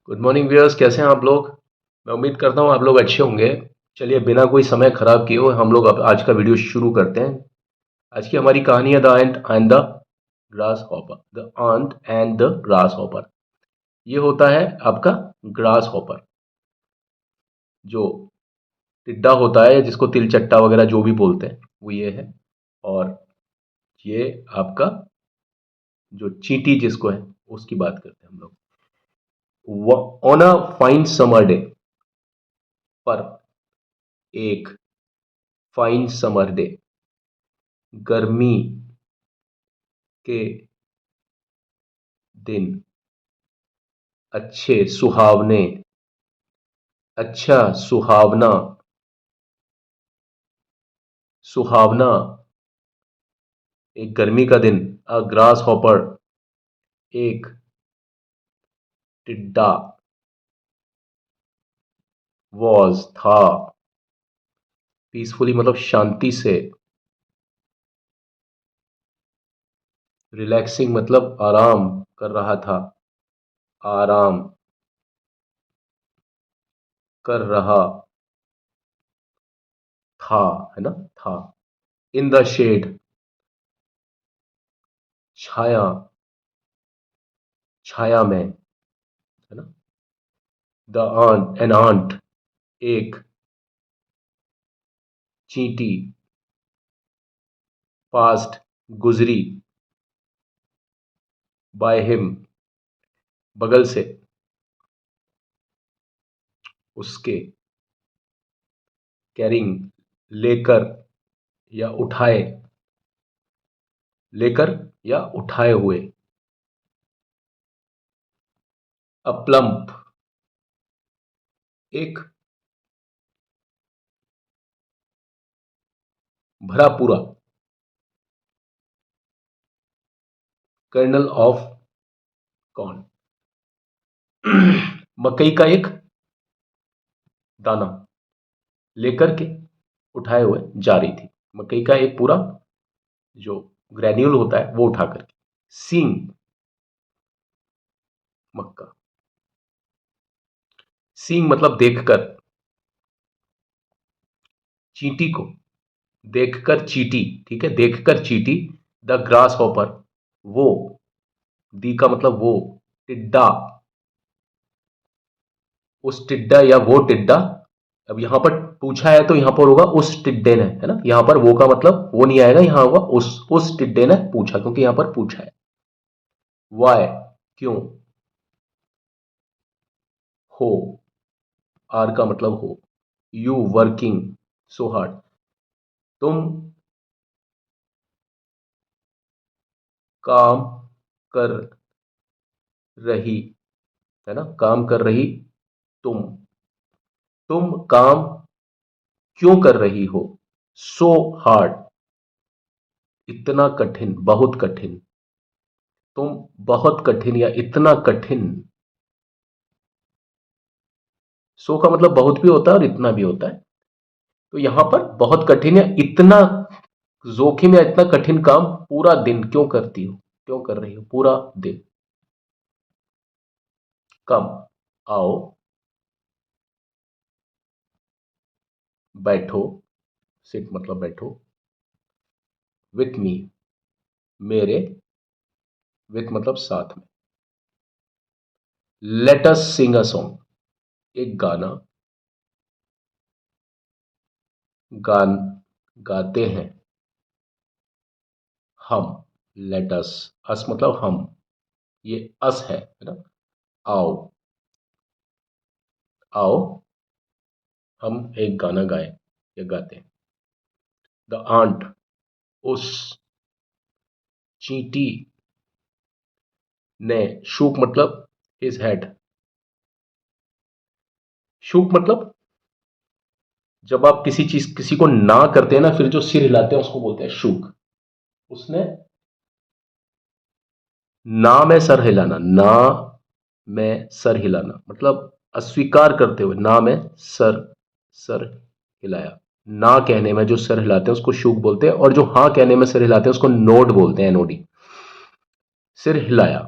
Good morning viewers, कैसे हैं आप लोग। मैं उम्मीद करता हूँ आप लोग अच्छे होंगे। चलिए बिना कोई समय खराब किए हुए हम लोग अब आज का वीडियो शुरू करते हैं। आज की हमारी कहानी है the ant and the grasshopper. The ant and the grasshopper. ये होता है आपका ग्रास हॉपर, जो टिड्डा होता है, जिसको तिलचट्टा वगैरह जो भी बोलते हैं वो ये है। और ये आपका जो चींटी जिसको है उसकी बात करते हैं हम लोग। On a fine summer day, पर एक फाइन समर डे, गर्मी के दिन, अच्छे सुहावने, अच्छा सुहावना, सुहावना एक गर्मी का दिन, अ ग्रास हॉपर एक टिड्डा, वॉज था, पीसफुली मतलब शांति से, रिलैक्सिंग मतलब आराम कर रहा था, आराम कर रहा था, है ना, था। इन द शेड, छाया, छाया में, है ना। द आंट, एन आंट एक चींटी, पास्ट गुजरी, बाय हिम बगल से, उसके, कैरिंग लेकर या उठाए, लेकर या उठाए हुए। अप्लम्प एक भरा पूरा, कर्नल ऑफ कॉर्न मकई का एक दाना, लेकर के उठाए हुए जा रही थी। मकई का एक पूरा जो ग्रेन्यूल होता है वो उठा करके। सींग मक्का, सींग मतलब देखकर, चींटी को देखकर चींटी, ठीक है, देखकर चींटी। द ग्रास हॉपर वो, दी का मतलब वो, टिड्डा, उस टिड्डा या वो टिड्डा। अब यहां पर पूछा है तो यहां पर होगा उस टिड्डे ने, है ना। यहां पर वो का मतलब वो नहीं आएगा, यहां होगा उस टिड्डे ने पूछा, क्योंकि यहां पर पूछा है। वाई क्यों, हो, आर का मतलब हो, यू वर्किंग सो हार्ड, तुम काम कर रही, है ना, काम कर रही, तुम काम क्यों कर रही हो। सो हार्ड इतना कठिन, बहुत कठिन, तुम बहुत कठिन या इतना कठिन। सो का मतलब बहुत भी होता है और इतना भी होता है। तो यहां पर बहुत कठिन या इतना जोखिम या इतना कठिन काम पूरा दिन क्यों करती हो, क्यों कर रही हो पूरा दिन। कम आओ, बैठो, सिट मतलब बैठो, विथ मी मेरे, विथ मतलब साथ में। Let us Singh a song एक गाना, गान गाते हैं हम। लेट अस मतलब हम, ये अस है ना। आओ, आओ हम एक गाना गाएं या गाते हैं। द आंट उस चींटी ने, शूक मतलब हिज हेड, शूक मतलब जब आप किसी चीज किसी को ना करते हैं ना, फिर जो सिर हिलाते हैं उसको बोलते हैं शूक। उसने ना में सर हिलाना, ना में सर हिलाना मतलब अस्वीकार करते हुए, ना में सर, सर हिलाया। ना कहने में जो सर हिलाते हैं उसको शूक बोलते हैं, और जो हाँ कहने में सर हिलाते हैं उसको नोड बोलते हैं, एनओडी। सिर हिलाया,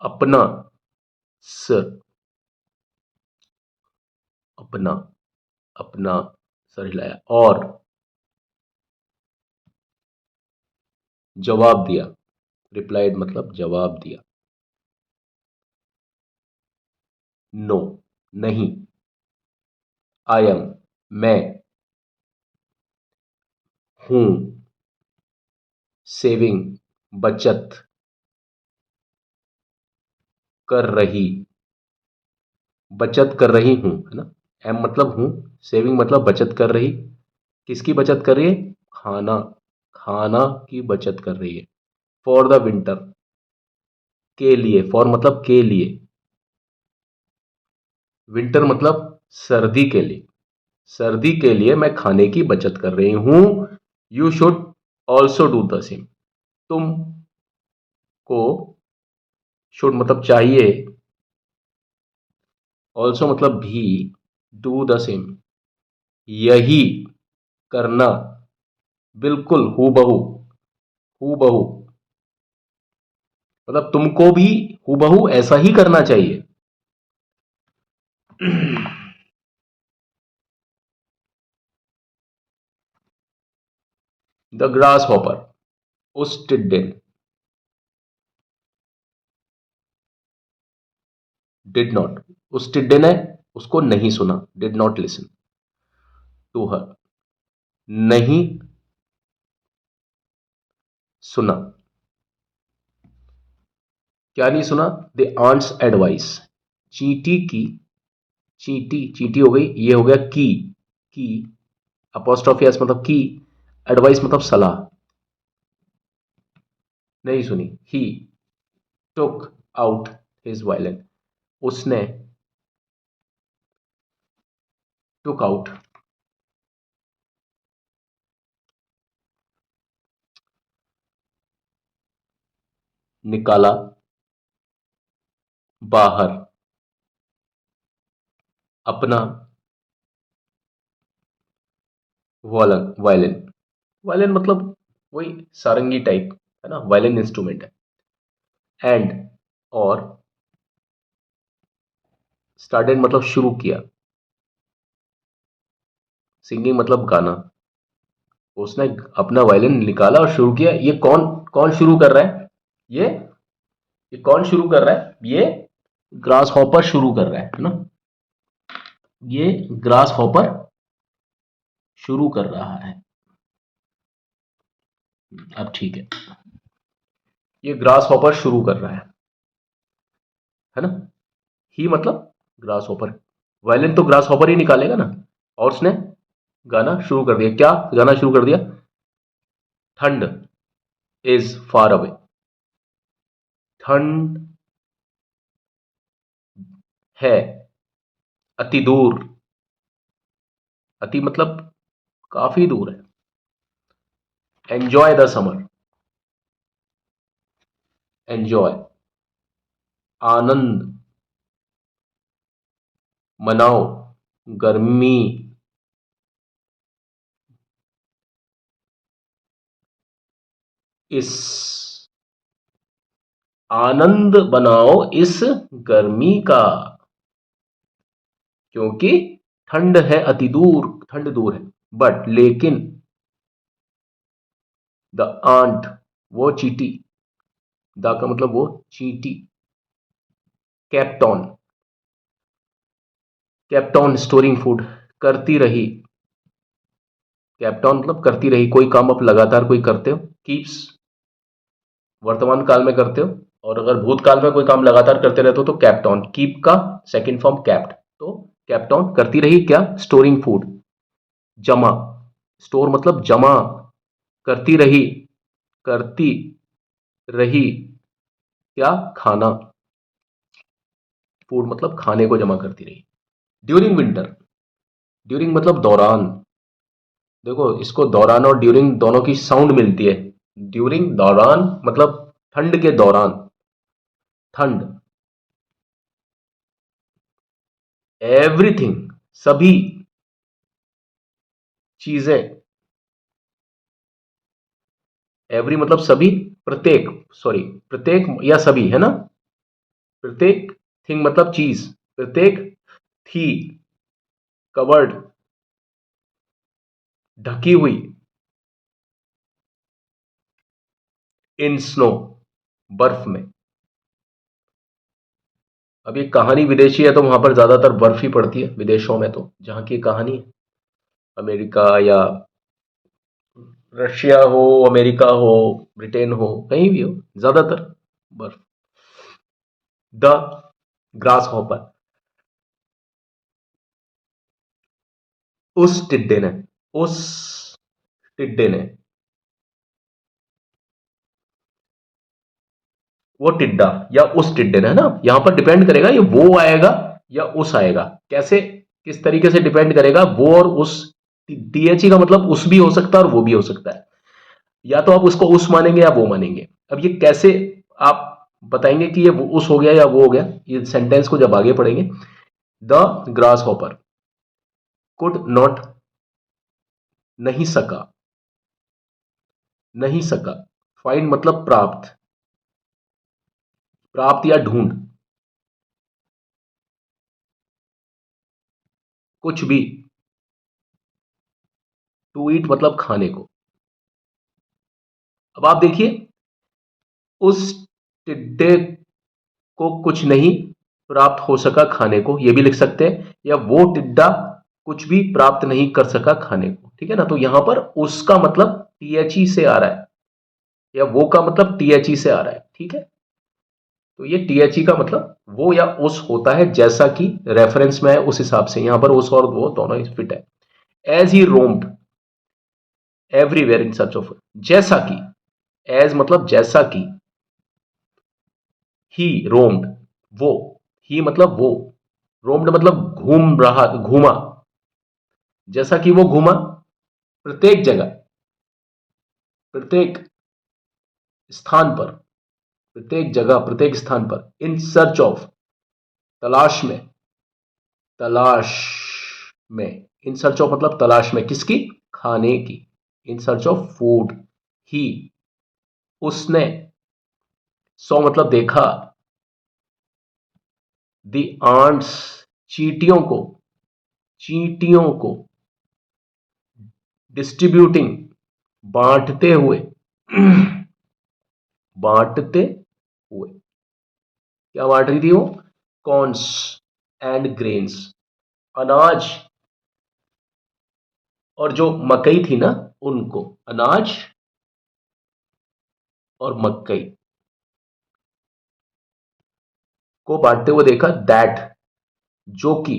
अपना सिर, अपना, अपना सर हिलाया। और जवाब दिया, रिप्लाइड मतलब जवाब दिया। नो, नहीं। आई एम, मैं हूं। सेविंग, बचत कर रही, बचत कर रही हूं, है ना। एम मतलब हूं, सेविंग मतलब बचत कर रही। किसकी बचत कर रही है? खाना, खाना की बचत कर रही है। फॉर द विंटर, के लिए, फॉर मतलब के लिए। विंटर मतलब सर्दी के लिए, सर्दी के लिए मैं खाने की बचत कर रही हूं। You should also do the same. तुम को, शुड मतलब चाहिए, ऑल्सो मतलब भी, डू द सेम यही करना, बिल्कुल हूबहू, हूबहू मतलब तुमको भी हूबहू ऐसा ही करना चाहिए। द ग्रास हॉपर, उस टिड्डे, डिड नॉट, उस टिड्डे ने उसको नहीं सुना, did not listen to her, नहीं सुना। क्या नहीं सुना? द आंट्स एडवाइस, चींटी की, चींटी, चींटी हो गई, ये हो गया की अपोस्ट्रोफी एस मतलब की, एडवाइस मतलब सलाह, नहीं सुनी। ही टुक आउट हिज वायलिन, उसने टुक आउट, निकाला, बाहर, अपना, वायलिन, वायलिन, वायलिन मतलब वही सारंगी टाइप, है ना, वायलिन इंस्ट्रूमेंट है। एंड, और, स्टार्टेड मतलब शुरू किया, सिंगिंग मतलब गाना। उसने अपना वायलिन निकाला और शुरू किया। ये कौन, कौन शुरू कर रहा है? ये कौन शुरू कर रहा है? ये ग्रास हॉपर शुरू कर रहा है ना। ये ग्रास हॉपर शुरू कर रहा है। अब ठीक है, ये ग्रास हॉपर शुरू कर रहा है ना। ही मतलब ग्रास हॉपर, वायलिन तो ग्रास हॉपर ही निकालेगा ना। और उसने गाना शुरू कर दिया। क्या गाना शुरू कर दिया? ठंड इज फार अवे, ठंड है अति दूर, अति मतलब काफी दूर है। एंजॉय द समर, एंजॉय, आनंद, मनाओ, गर्मी, इस, आनंद बनाओ इस गर्मी का, क्योंकि ठंड है अति दूर, ठंड दूर है। बट लेकिन, द आंट, वो चींटी, द का मतलब वो चींटी, kept on, kept on storing food, करती रही, केप्ट ऑन मतलब करती रही। कोई काम आप लगातार कोई करते हो, कीप्स वर्तमान काल में करते हो, और अगर भूतकाल में कोई काम लगातार करते रहते हो तो केप्ट ऑन, कीप का सेकंड फॉर्म केप्ट, तो केप्ट ऑन करती रही क्या? स्टोरिंग फूड, जमा, स्टोर मतलब जमा, करती रही, करती रही क्या? खाना, फूड मतलब खाने को जमा करती रही। ड्यूरिंग विंटर, ड्यूरिंग मतलब दौरान, देखो इसको दौरान और ड्यूरिंग दोनों की साउंड मिलती है। ड्यूरिंग दौरान मतलब ठंड के दौरान, ठंड, एवरीथिंग सभी चीजें, एवरी मतलब सभी, प्रत्येक, सॉरी, प्रत्येक या सभी, है ना। प्रत्येक थिंग मतलब चीज, प्रत्येक थी, कवर्ड, ढकी हुई, इन स्नो, बर्फ में। अब ये कहानी विदेशी है तो वहां पर ज्यादातर बर्फ ही पड़ती है विदेशों में, तो जहां की कहानी है, अमेरिका या रशिया हो, अमेरिका हो, ब्रिटेन हो, कहीं भी हो, ज्यादातर बर्फ। द ग्रास हॉपर, उस टिड्डे ने, उस टिड्डे ने, वो टिड्डा या उस टिड्डे ने, है ना, यहां पर डिपेंड करेगा ये वो आएगा या उस आएगा, कैसे, किस तरीके से डिपेंड करेगा, वो और उस। टीएचई का मतलब उस भी हो सकता है और वो भी हो सकता है, या तो आप उसको उस मानेंगे या वो मानेंगे। अब ये कैसे आप बताएंगे कि ये उस हो गया या वो हो गया, ये सेंटेंस को जब आगे पढ़ेंगे। The grass hopper could not, नहीं सका, नहीं सका, फाइंड मतलब प्राप्त, प्राप्त या ढूंढ, कुछ भी, टू ईट मतलब खाने को। अब आप देखिए, उस टिड्डे को कुछ नहीं प्राप्त हो सका खाने को, यह भी लिख सकते हैं, या वो टिड्डा कुछ भी प्राप्त नहीं कर सका खाने को, ठीक है ना। तो यहां पर उसका मतलब टीएचई से आ रहा है, या वो का मतलब टीएचई से आ रहा है, ठीक है। तो ये टीएचई का मतलब वो या उस होता है, जैसा कि रेफरेंस में है उस हिसाब से, यहां पर उस और वो दोनों ही फिट है। As he roamed everywhere in search of, जैसा कि, एज मतलब जैसा कि, ही रोम्ड वो, ही मतलब वो, रोम्ड मतलब घूम रहा, घूमा, जैसा कि वो घूमा प्रत्येक जगह, प्रत्येक स्थान पर, प्रत्येक जगह, प्रत्येक स्थान पर, इन सर्च ऑफ, तलाश में, तलाश में, इन सर्च ऑफ मतलब तलाश में, किसकी, खाने की, इन सर्च ऑफ फूड। ही, उसने, सो मतलब देखा, द आंट्स, चींटियों को, चींटियों को, डिस्ट्रीब्यूटिंग बांटते हुए, बांटते हुए, क्या बांट रही थी वो, कॉर्न्स एंड ग्रेन्स, अनाज और जो मकई थी ना, उनको, अनाज और मकई को बांटते हुए देखा, दैट, जो कि,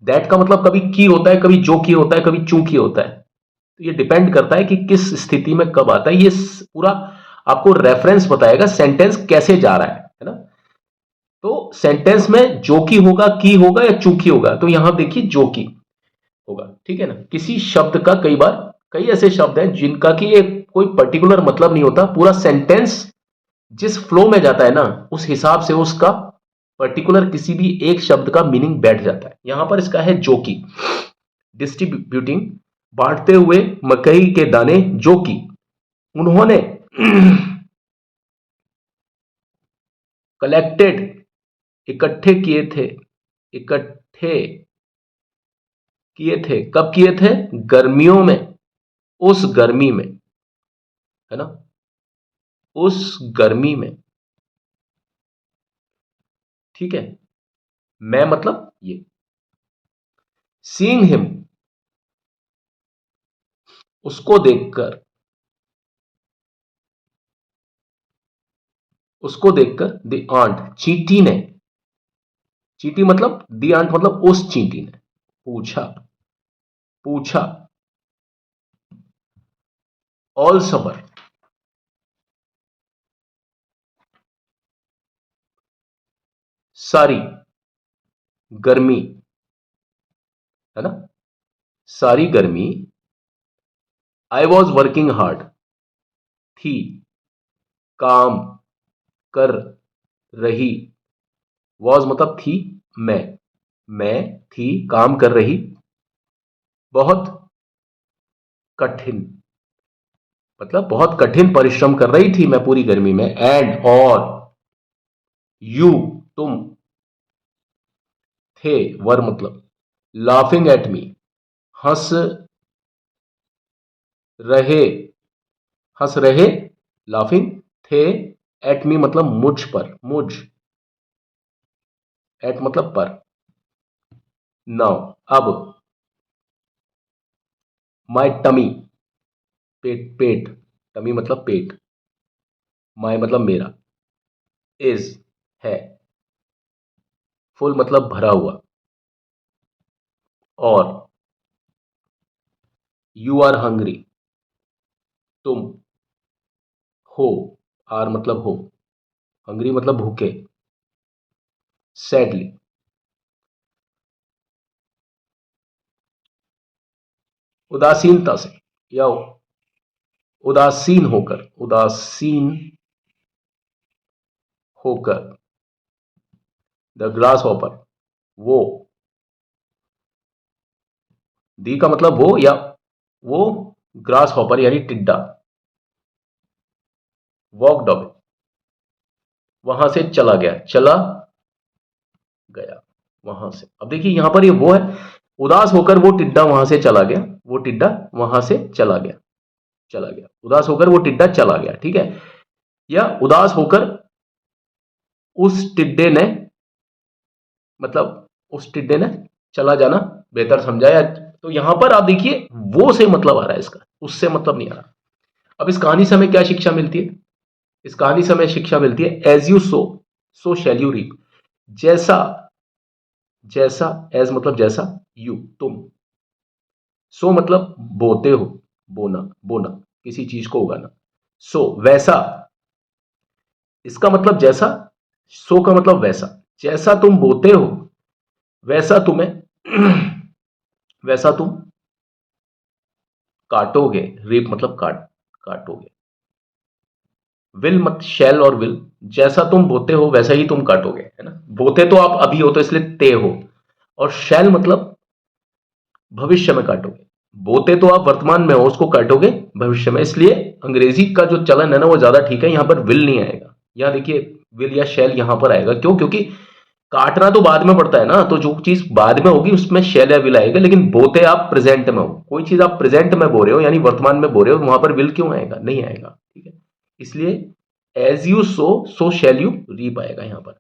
दैट का मतलब कभी की होता है, कभी जो की होता है, कभी चूंकि होता है, तो ये डिपेंड करता है कि किस स्थिति में कब आता है। ये पूरा आपको रेफरेंस बताएगा सेंटेंस कैसे जा रहा है ना। तो सेंटेंस में जो की होगा, की होगा या चूंकि होगा, तो यहां देखिए जो की होगा, ठीक है ना। किसी शब्द का कई बार, कई ऐसे शब्द हैं जिनका कि एक कोई पर्टिकुलर मतलब नहीं होता, पूरा सेंटेंस जिस फ्लो में जाता है ना, उस हिसाब से उसका पर्टिकुलर किसी भी एक शब्द का मीनिंग बैठ जाता है। यहां पर इसका है जो कि, डिस्ट्रीब्यूटिंग, बांटते हुए मकई के दाने, जो कि उन्होंने कलेक्टेड, इकट्ठे किए थे, इकट्ठे किए थे, कब किए थे, गर्मियों में, उस गर्मी में, है ना, उस गर्मी में, ठीक है। मैं मतलब ये, सीइंग हिम, उसको देखकर, उसको देखकर, द आंट, चींटी ने, चींटी मतलब, द आंट मतलब उस चींटी ने, पूछा, पूछा, ऑल समर, सारी गर्मी, है ना, सारी गर्मी, आई वॉज वर्किंग हार्ड, थी, काम कर रही, वॉज मतलब थी, मैं थी काम कर रही, बहुत कठिन, मतलब बहुत कठिन परिश्रम कर रही थी मैं पूरी गर्मी में, एंड और, यू तुम, थे, वर मतलब लाफिंग एट मी, हंस रहे, हंस रहे, लाफिंग थे, एट मी मतलब मुझ पर, मुझ, एट मतलब पर। नाउ अब माई टमी, पेट, पेट, टमी मतलब पेट, माई मतलब मेरा, इज है, फुल मतलब भरा हुआ, और यू आर हंग्री, तुम हो, आर मतलब हो, हंग्री मतलब भूखे, सैडली, उदासीनता से या उदासीन होकर, उदासीन होकर, द ग्रास हॉपर, वो, दी का मतलब वो या वो, ग्रास हॉपर यानी टिड्डा, वॉकड अवे, वहां से चला गया, चला गया वहां से। अब देखिए यहां पर ये वो है, उदास होकर वो टिड्डा वहां से चला गया, वो टिड्डा वहां से चला गया, चला गया, उदास होकर वो टिड्डा चला गया, ठीक है। या उदास होकर उस टिड्डे ने, मतलब उस टिड्डे ने चला जाना बेहतर समझा, या तो यहां पर आप देखिए वो से मतलब आ रहा है इसका, उससे मतलब नहीं आ रहा। अब इस कहानी से हमें क्या शिक्षा मिलती है? इस कहानी से हमें शिक्षा मिलती है as you sow, so shall you reap, जैसा, जैसा, एज मतलब जैसा, यू तुम, सो मतलब बोते हो, बोना, बोना, किसी चीज को उगाना, सो वैसा, इसका मतलब जैसा, सो का मतलब वैसा, जैसा तुम बोते हो वैसा तुम्हें वैसा तुम काटोगे, रीप मतलब काटोगे, विल मत, शैल और विल, जैसा तुम बोते हो वैसा ही तुम काटोगे, है ना। बोते तो आप अभी हो तो इसलिए ते हो, और शैल मतलब भविष्य में काटोगे, बोते तो आप वर्तमान में हो, उसको काटोगे भविष्य में, इसलिए अंग्रेजी का जो चलन है ना वो ज्यादा ठीक है, यहां पर विल नहीं आएगा। यहां देखिए विल या शैल यहां पर आएगा, क्यों? क्योंकि काटना तो बाद में पड़ता है ना, तो जो चीज बाद में होगी उसमें शैल या विल आएगा, लेकिन बोते आप प्रेजेंट में हो, कोई चीज आप प्रेजेंट में बो रहे हो यानी वर्तमान में बो रहे हो, वहां पर विल क्यों आएगा? नहीं आएगा, ठीक है। इसलिए as you sow, so shall you reap आएगा यहां पर।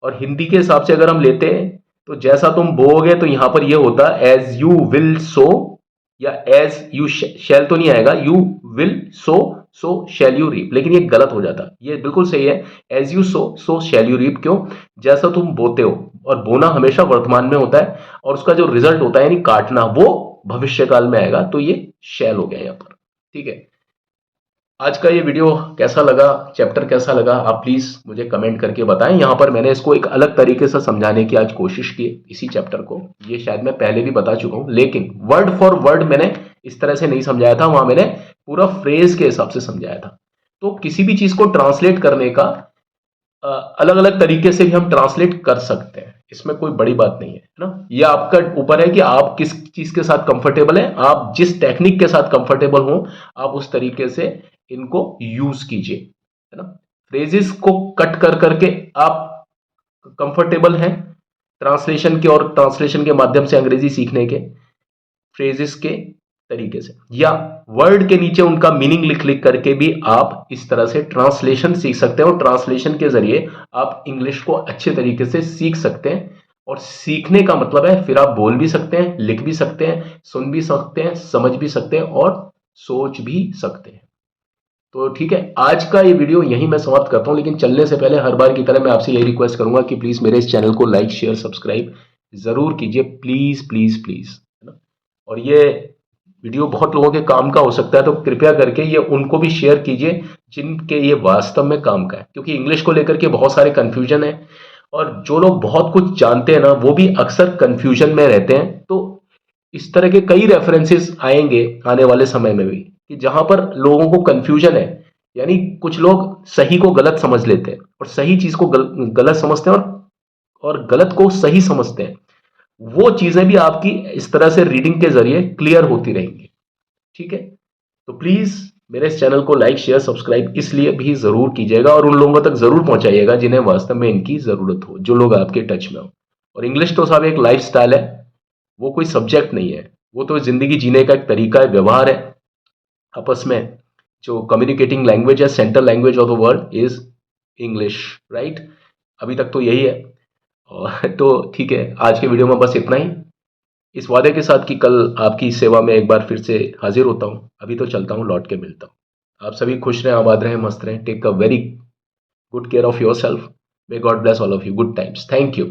और हिंदी के हिसाब से अगर हम लेते हैं तो जैसा तुम बोओगे तो यहां पर यह होता है एज यू विल सो, या एज यू शैल तो नहीं आएगा, you will sow, so shall you reap, लेकिन ये गलत हो जाता, ये बिल्कुल सही है, as you sow, so shall you reap. क्यों? जैसा तुम बोते हो, और बोना हमेशा वर्तमान में होता है, और उसका जो रिजल्ट होता है यानी काटना वो भविष्य काल में आएगा, तो ये शैल हो गया यहां पर, ठीक है। आज का ये वीडियो कैसा लगा, चैप्टर कैसा लगा, आप प्लीज मुझे कमेंट करके बताएं। यहाँ पर मैंने इसको एक अलग तरीके से समझाने की आज कोशिश की इसी चैप्टर को, ये शायद मैं पहले भी बता चुका हूं, लेकिन वर्ड फॉर वर्ड मैंने इस तरह से नहीं समझाया था, वहां मैंने पूरा फ्रेज के हिसाब से समझाया था। तो किसी भी चीज को ट्रांसलेट करने का अलग अलग तरीके से भी हम ट्रांसलेट कर सकते हैं, इसमें कोई बड़ी बात नहीं है ना। ये आपका ऊपर है कि आप किस चीज के साथ कंफर्टेबल हैं, आप जिस टेक्निक के साथ कंफर्टेबल हो आप उस तरीके से इनको यूज कीजिए, है ना। फ्रेजेस को कट कर करके आप कंफर्टेबल हैं ट्रांसलेशन के, और ट्रांसलेशन के माध्यम से अंग्रेजी सीखने के फ्रेजेस के तरीके से, या वर्ड के नीचे उनका मीनिंग लिख लिख करके भी आप इस तरह से ट्रांसलेशन सीख सकते हैं, और ट्रांसलेशन के जरिए आप इंग्लिश को अच्छे तरीके से सीख सकते हैं। और सीखने का मतलब है फिर आप बोल भी सकते हैं, लिख भी सकते हैं, सुन भी सकते हैं, समझ भी सकते हैं, और सोच भी सकते हैं। तो ठीक है, आज का ये वीडियो यहीं मैं समाप्त करता हूं, लेकिन चलने से पहले हर बार की तरह मैं आपसे यही रिक्वेस्ट करूंगा कि प्लीज मेरे इस चैनल को लाइक शेयर सब्सक्राइब जरूर कीजिए, प्लीज प्लीज प्लीज, है ना। और ये वीडियो बहुत लोगों के काम का हो सकता है, तो कृपया करके ये उनको भी शेयर कीजिए जिनके ये वास्तव में काम का है, क्योंकि इंग्लिश को लेकर के बहुत सारे कंफ्यूजन है, और जो लोग बहुत कुछ जानते हैं ना वो भी अक्सर कंफ्यूजन में रहते हैं। तो इस तरह के कई रेफरेंसेस आएंगे आने वाले समय में भी, कि जहां पर लोगों को कंफ्यूजन है, यानी कुछ लोग सही को गलत समझ लेते हैं और सही चीज को गलत समझते हैं, और गलत को सही समझते हैं, वो चीजें भी आपकी इस तरह से रीडिंग के जरिए क्लियर होती रहेंगी, ठीक है। तो प्लीज मेरे इस चैनल को लाइक शेयर सब्सक्राइब इसलिए भी जरूर कीजिएगा, और उन लोगों तक जरूर पहुंचाइएगा जिन्हें वास्तव में इनकी जरूरत हो, जो लोग आपके टच में हो। और इंग्लिश तो साहब एक लाइफ स्टाइल है, वो कोई सब्जेक्ट नहीं है, वो तो ज़िंदगी जीने का एक तरीका है, व्यवहार है आपस में। जो कम्युनिकेटिंग लैंग्वेज है, central language of the world is English, right. अभी तक तो यही है। और तो ठीक है, आज के वीडियो में बस इतना ही, इस वादे के साथ कि कल आपकी सेवा में एक बार फिर से हाजिर होता हूँ। अभी तो चलता हूँ, लौट के मिलता हूँ। आप सभी खुश रहें, आबाद रहें, मस्त रहें। Take a very good care of yourself. May God bless all of you. Good times. Thank you.